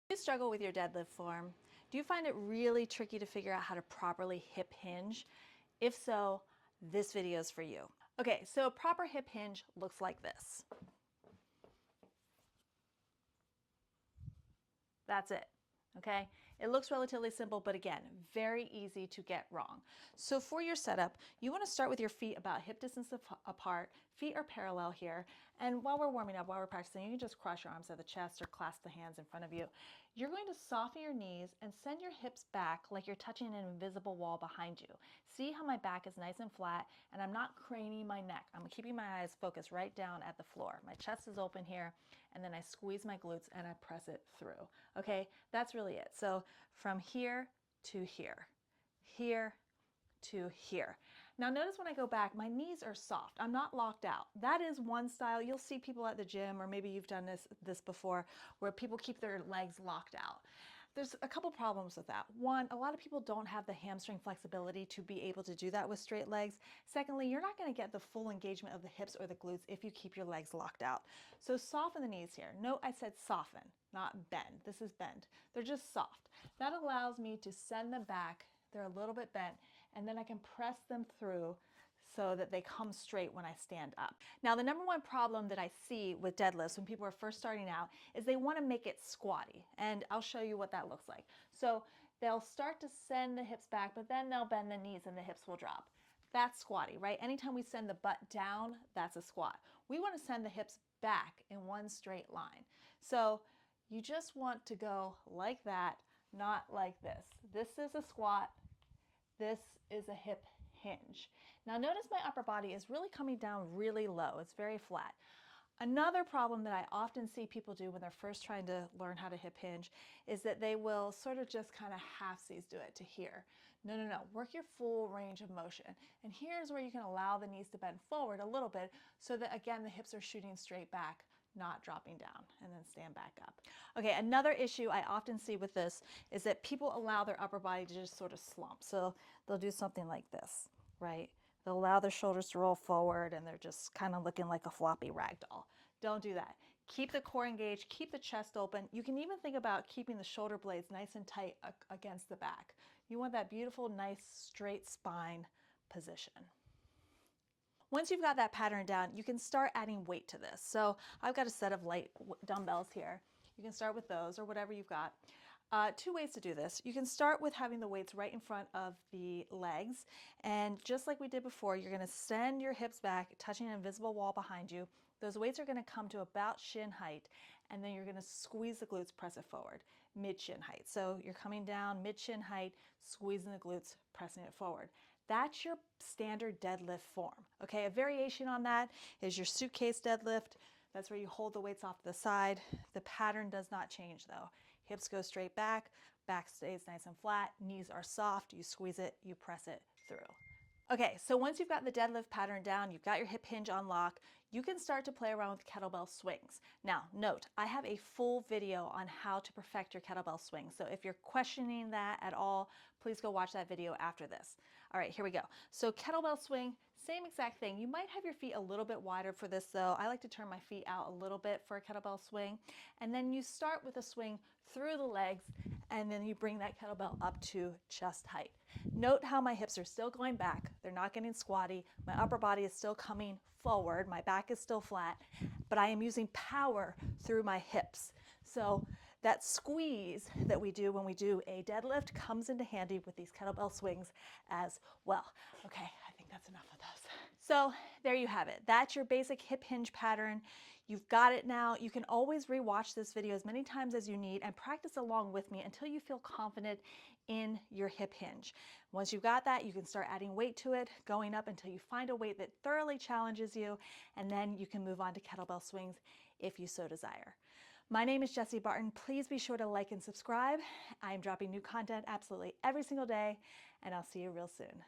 Do you struggle with your deadlift form? Do you find it really tricky to figure out how to properly hip hinge? If so, this video is for you. Okay, so a proper hip hinge looks like this. That's it. Okay, it looks relatively simple, but again, very easy to get wrong. So for your setup, you want to start with your feet about hip distance apart. Feet are parallel here. And while we're warming up, while we're practicing, you can just cross your arms at the chest or clasp the hands in front of you. You're going to soften your knees and send your hips back like you're touching an invisible wall behind you. See how my back is nice and flat and I'm not craning my neck. I'm keeping my eyes focused right down at the floor. My chest is open here, and then I squeeze my glutes and I press it through. Okay, that's really it. So from here to here, here to here. Now notice when I go back, my knees are soft. I'm not locked out. That is one style. You'll see people at the gym, or maybe you've done this before, where people keep their legs locked out. There's a couple problems with that. One, a lot of people don't have the hamstring flexibility to be able to do that with straight legs. Secondly, you're not going to get the full engagement of the hips or the glutes if you keep your legs locked out. So soften the knees here. Note I said soften, not bend. This is bend. They're just soft. That allows me to send them back. They're a little bit bent, and then I can press them through so that they come straight when I stand up. Now, the number one problem that I see with deadlifts when people are first starting out is they want to make it squatty, and I'll show you what that looks like. So they'll start to send the hips back, but then they'll bend the knees and the hips will drop. That's squatty, right? Anytime we send the butt down, that's a squat. We want to send the hips back in one straight line. So you just want to go like that, not like this. This is a squat. This is a hip hinge. Now notice my upper body is really coming down really low. It's very flat. Another problem that I often see people do when they're first trying to learn how to hip hinge is that they will sort of just kind of halfsies do it to here. No. Work your full range of motion. And here's where you can allow the knees to bend forward a little bit so that, again, the hips are shooting straight back, not dropping down, and then stand back up. Okay, another issue I often see with this is that people allow their upper body to just sort of slump. So they'll do something like this, right? They'll allow their shoulders to roll forward and they're just kind of looking like a floppy rag doll. Don't do that. Keep the core engaged, keep the chest open. You can even think about keeping the shoulder blades nice and tight against the back. You want that beautiful, nice, straight spine position. Once you've got that pattern down, you can start adding weight to this. So I've got a set of light dumbbells here. You can start with those or whatever you've got. Two ways to do this. You can start with having the weights right in front of the legs. And just like we did before, you're going to send your hips back, touching an invisible wall behind you. Those weights are going to come to about shin height, and then you're going to squeeze the glutes, press it forward, mid-shin height. So you're coming down mid-shin height, squeezing the glutes, pressing it forward. That's your standard deadlift form. Okay, a variation on that is your suitcase deadlift. That's where you hold the weights off to the side. The pattern does not change though. Hips go straight back, back stays nice and flat, knees are soft, you squeeze it, you press it through. Okay, so once you've got the deadlift pattern down, you've got your hip hinge on lock, you can start to play around with kettlebell swings. Now, note, I have a full video on how to perfect your kettlebell swing. So if you're questioning that at all, please go watch that video after this. All right, here we go. So kettlebell swing, same exact thing. You might have your feet a little bit wider for this though. I like to turn my feet out a little bit for a kettlebell swing. And then you start with a swing through the legs, and then you bring that kettlebell up to chest height. Note how my hips are still going back. They're not getting squatty. My upper body is still coming forward. My back is still flat, but I am using power through my hips. So that squeeze that we do when we do a deadlift comes into handy with these kettlebell swings as well. Okay, I think that's enough of those. So there you have it. That's your basic hip hinge pattern. You've got it now. You can always rewatch this video as many times as you need and practice along with me until you feel confident in your hip hinge. Once you've got that, you can start adding weight to it, going up until you find a weight that thoroughly challenges you, and then you can move on to kettlebell swings if you so desire. My name is Jessie Barton. Please be sure to like and subscribe. I am dropping new content absolutely every single day, and I'll see you real soon.